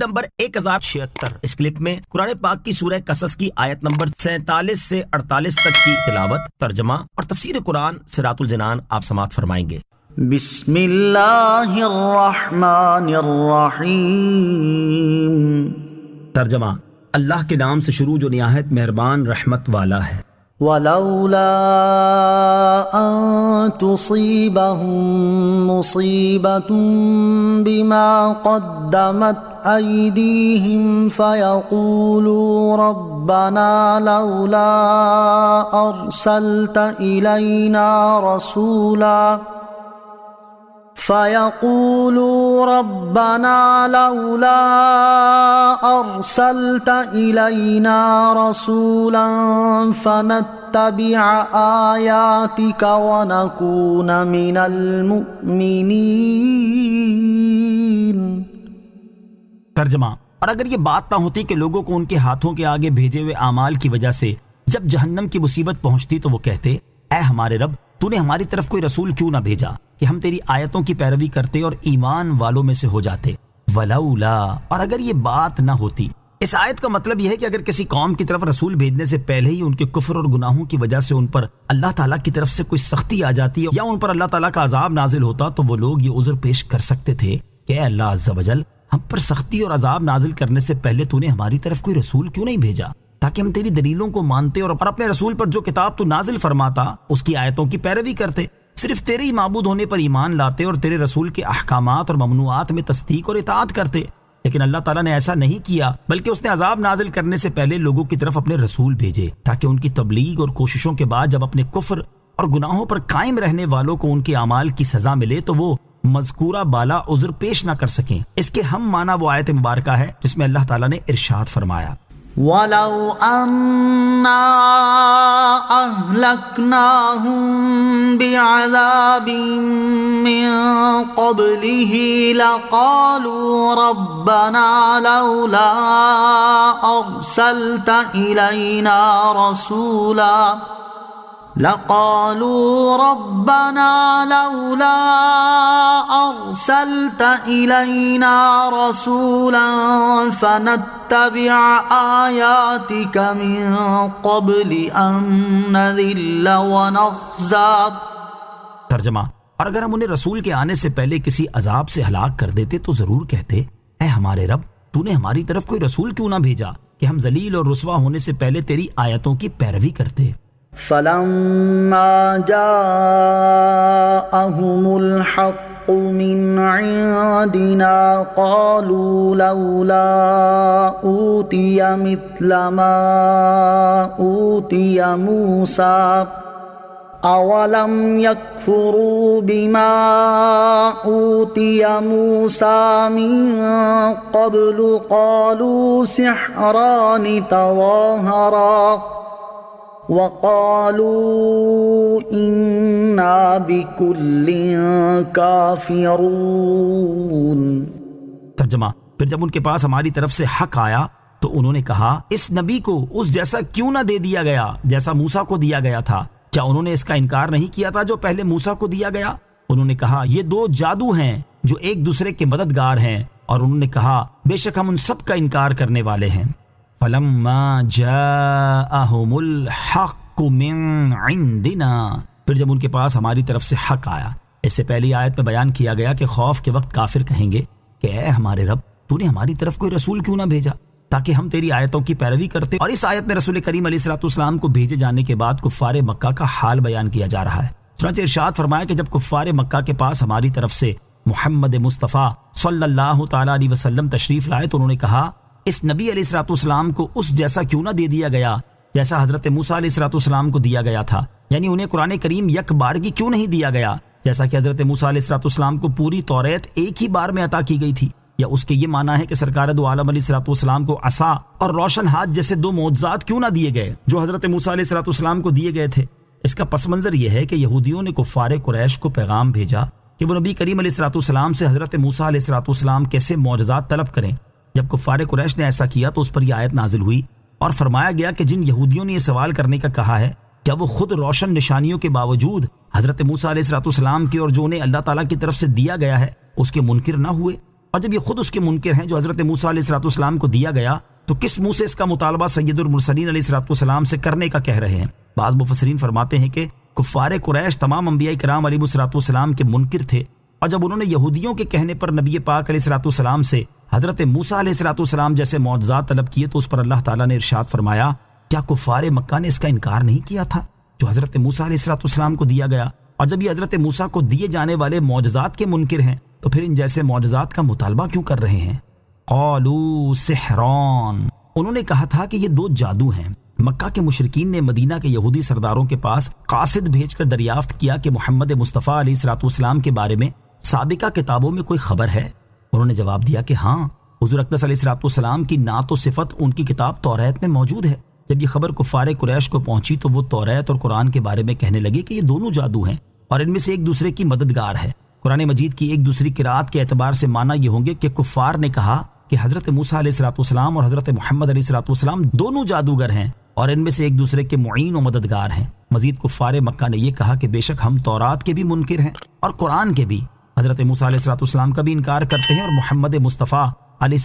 Number 1076۔ اس clip میں قرآن پاک کی سورہ قصص کی آیت نمبر 47 سے 48 تک کی تلاوت، ترجمہ اور تفسیر قرآن صراط الجنان آپ سماعت فرمائیں گے۔ بسم اللہ الرحمن الرحیم۔ ترجمہ، اللہ کے نام سے شروع جو نہایت مہربان رحمت والا ہے۔ وَلَوْلَا أَن تُصِيبَهُم مُّصِيبَةٌ بِمَا قَدَّمَتْ أَيْدِيهِمْ فَيَقُولُوا رَبَّنَا لَوْلَا أَرْسَلْتَ إِلَيْنَا رَسُولًا فنتبع آياتك ونكون من المؤمنين۔ ترجمہ، اور اگر یہ بات نہ ہوتی کہ لوگوں کو ان کے ہاتھوں کے آگے بھیجے ہوئے اعمال کی وجہ سے جب جہنم کی مصیبت پہنچتی تو وہ کہتے، اے ہمارے رب، تو نے ہماری طرف کوئی رسول کیوں نہ بھیجا کہ ہم تیری آیتوں کی پیروی کرتے اور ایمان والوں میں سے ہو جاتے۔ ولولا، اور اگر یہ بات نہ ہوتی۔ اس آیت کا مطلب یہ ہے کہ اگر کسی قوم کی طرف رسول بھیجنے سے پہلے ہی ان کے کفر اور گناہوں کی وجہ سے ان پر اللہ تعالیٰ کی طرف سے کوئی سختی آ جاتی یا ان پر اللہ تعالیٰ کا عذاب نازل ہوتا تو وہ لوگ یہ عذر پیش کر سکتے تھے کہ اے اللہ عز و جل، ہم پر سختی اور عذاب نازل کرنے سے پہلے تو نے ہماری طرف کوئی رسول کیوں نہیں بھیجا تاکہ ہم تیری دلیلوں کو مانتے اور اپنے رسول پر جو کتاب تو نازل فرماتا اس کی آیتوں کی پیروی کرتے، صرف تیرے ہی معبود ہونے پر ایمان لاتے اور تیرے رسول کے احکامات اور ممنوعات میں تصدیق اور اطاعت کرتے۔ لیکن اللہ تعالیٰ نے ایسا نہیں کیا، بلکہ اس نے عذاب نازل کرنے سے پہلے لوگوں کی طرف اپنے رسول بھیجے تاکہ ان کی تبلیغ اور کوششوں کے بعد جب اپنے کفر اور گناہوں پر قائم رہنے والوں کو ان کے اعمال کی سزا ملے تو وہ مذکورہ بالا عذر پیش نہ کر سکیں۔ اس کے ہم معنی وہ آیت مبارکہ ہے جس میں اللہ تعالیٰ نے ارشاد فرمایا، وَلَوْ أَنَّا أَهْلَكْنَاهُمْ بِعَذَابٍ مِّن قَبْلِهِ لَقَالُوا رَبَّنَا لَوْلَا أَرْسَلْتَ إِلَيْنَا رَسُولًا فنتبع آياتك من قبل أن نذل ونخزى۔ ترجمہ، اور اگر ہم انہیں رسول کے آنے سے پہلے کسی عذاب سے ہلاک کر دیتے تو ضرور کہتے، اے ہمارے رب، تو نے ہماری طرف کوئی رسول کیوں نہ بھیجا کہ ہم ذلیل اور رسوا ہونے سے پہلے تیری آیتوں کی پیروی کرتے۔ فَلَمَّا جَاءَهُمُ الْحَقُّ مِنْ عِنْدِنَا قَالُوا لَوْلَا أُوتِيَ مِثْلَ مَا أُوتِيَ مُوسَى أَوَلَمْ يَكْفُرُوا بِمَا أُوتِيَ مُوسَى مِنْ قَبْلُ قَالُوا سِحْرَانِ تَظَاهَرَا وَقَالُوا إِنَّا بِكُلٍّ كَافِرُونَ۔ ترجمہ، پھر جب ان کے پاس ہماری طرف سے حق آیا تو انہوں نے کہا، اس نبی کو اس جیسا کیوں نہ دے دیا گیا جیسا موسیٰ کو دیا گیا تھا؟ کیا انہوں نے اس کا انکار نہیں کیا تھا جو پہلے موسیٰ کو دیا گیا؟ انہوں نے کہا، یہ دو جادو ہیں جو ایک دوسرے کے مددگار ہیں، اور انہوں نے کہا، بے شک ہم ان سب کا انکار کرنے والے ہیں۔ فَلَمَّا جَاءَهُمُ الْحَقُّ مِنْ عِنْدِنَا، پھر جب ان کے پاس ہماری طرف سے حق آیا۔ اس سے پہلی آیت میں بیان کیا گیا کہ خوف کے وقت کافر کہیں گے کہ اے ہمارے رب، تو نے ہماری طرف کوئی رسول کیوں نہ بھیجا تاکہ ہم تیری آیتوں کی پیروی کرتے۔ اور اس آیت میں رسول کریم علیہ الصلوۃ والسلام کو بھیجے جانے کے بعد کفار مکہ کا حال بیان کیا جا رہا ہے۔ چنانچہ ارشاد فرمایا کہ جب کفار مکہ کے پاس ہماری طرف سے محمد مصطفیٰ صلی اللہ تعالیٰ علیہ وسلم تشریف لائے تو انہوں نے کہا، اس نبی علیہ الصلوۃ والسلام کو اس جیسا کیوں نہ دے دیا گیا جیسا حضرت موسیٰ علیہ الصلوۃ والسلام کو دیا گیا تھا، یعنی انہیں قرآن کریم یک بارگی کیوں نہیں دیا گیا جیسا کہ حضرت موسیٰ علیہ الصلوۃ والسلام کو پوری توریت ایک ہی بار میں عطا کی گئی تھی؟ یا اس کے یہ معنی ہے کہ سرکار دو عالم علیہ الصلوۃ والسلام کو عصا اور روشن ہاتھ جیسے دو معجزات کیوں نہ دیے گئے جو حضرت موسیٰ علیہ الصلوۃ والسلام کو دیے گئے تھے؟ اس کا پس منظر یہ ہے کہ یہودیوں نے کفار قریش کو پیغام بھیجا کہ وہ نبی کریم علیہ الصلوۃ والسلام سے حضرت موسیٰ علیہ الصلوۃ والسلام کیسے معجزات طلب کریں۔ جب کفار قریش نے ایسا کیا تو اس پر یہ آیت نازل ہوئی اور فرمایا گیا کہ جن یہودیوں نے یہ سوال کرنے کا کہا ہے، کیا وہ خود روشن نشانیوں کے باوجود حضرت موسیٰ علیہ الصلوۃ والسلام کے اور جو انہیں اللہ تعالیٰ کی طرف سے دیا گیا ہے اس کے منکر نہ ہوئے؟ اور جب یہ خود اس کے منکر ہیں جو حضرت موسیٰ علیہ السلام کو دیا گیا، تو کس منہ سے اس کا مطالبہ سید المرسلین علیہ السلام سے کرنے کا کہہ رہے ہیں؟ بعض مفسرین فرماتے ہیں کہ کفار قریش تمام انبیاء کرام علیہ السلام کے منکر تھے، اور جب انہوں نے یہودیوں کے کہنے پر نبی پاک علیہ السلام سے حضرت موسیٰ علیہ السلام جیسے معجزات طلب کیے، تو اس پر اللہ تعالیٰ نے ارشاد فرمایا، کیا کفار مکہ نے اس کا انکار نہیں کیا تھا جو حضرت موسیٰ علیہ السلام کو دیا گیا؟ اور جب یہ حضرت موسیٰ کو دیے جانے والے معجزات کے منکر ہیں، تو پھر ان جیسے معجزات کا مطالبہ کیوں کر رہے ہیں؟ قالوا سحران، انہوں نے کہا تھا کہ یہ 2 جادو ہیں۔ مکہ کے مشرکین نے مدینہ کے یہودی سرداروں کے پاس قاصد بھیج کر دریافت کیا کہ محمد مصطفیٰ علیہ السلام کے بارے میں سابقہ کتابوں میں کوئی خبر ہے؟ انہوں نے جواب دیا کہ ہاں، حضور اقدس علیہ السلام کی نعت و صفت ان کی کتاب توریت میں موجود ہے۔ جب یہ خبر کفار قریش کو پہنچی تو وہ توریت اور قرآن کے بارے میں کہنے لگے کہ یہ دونوں جادو ہیں اور ان میں سے ایک دوسرے کی مددگار ہے۔ قرآن مجید کی ایک دوسری قرات کے اعتبار سے معنی یہ ہوں گے کہ کفار نے کہا کہ حضرت موسیٰ علیہ السلام اور حضرت محمد علیہ السلام دونوں جادوگر ہیں اور ان میں سے ایک دوسرے کے معین و مددگار ہیں۔ مزید کفار مکہ نے یہ کہا کہ بے شک ہم تورات کے بھی منکر ہیں اور قرآن کے بھی، حضرت موسیٰ علیہ السلام کا بھی انکار کرتے ہیں اور محمد مصطفیٰ علیہ